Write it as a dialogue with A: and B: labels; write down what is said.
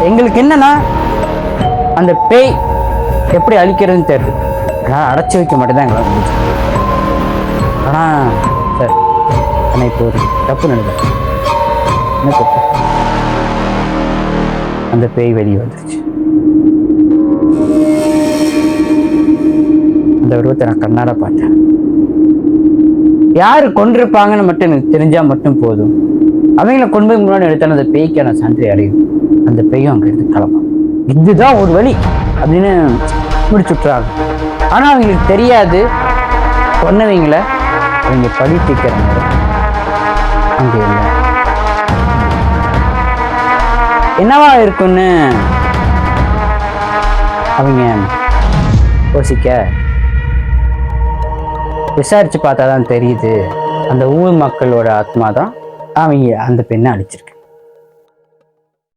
A: எங்களுக்கு என்னன்னா அந்த பேய் எப்படி அழிக்கிறதுன்னு தெரியுது. ஆனால் அடைச்சி வைக்க மட்டும்தான் எங்களால் முடிஞ்சு. ஆனால் சார், ஆனால் இப்போ ஒரு தப்பு நடக்குது. என்ன தப்பு? அந்த பேய் வெளியே வந்துருச்சு. அந்த உருவத்தை நான் கண்ணால பார்த்தேன். யாரு கொண்டிருப்பாங்கன்னு மட்டும் எனக்கு தெரிஞ்சா மட்டும் போதும். அவங்கள கொண்டு போய் முன்னாடி எடுத்தாலும் அந்த பேய்க்கான சான்றை அடையும். அந்த பேயும் அங்க இருந்து கிளம்பும். இதுதான் ஒரு வழி அப்படின்னு முடிச்சு விட்டுறாங்க. ஆனா அவங்களுக்கு தெரியாது, சொன்னவங்கள அவங்க பழி தீர்க்கிறாங்க அங்க இல்லை. என்னவா இருக்குன்னு அவங்க யோசிக்க விசாரிச்சு பார்த்தாதான் தெரியுது, அந்த ஊர் மக்களோட ஆத்மா தான் அவங்க அந்த பெண்ணை அழிச்சிருக்கு.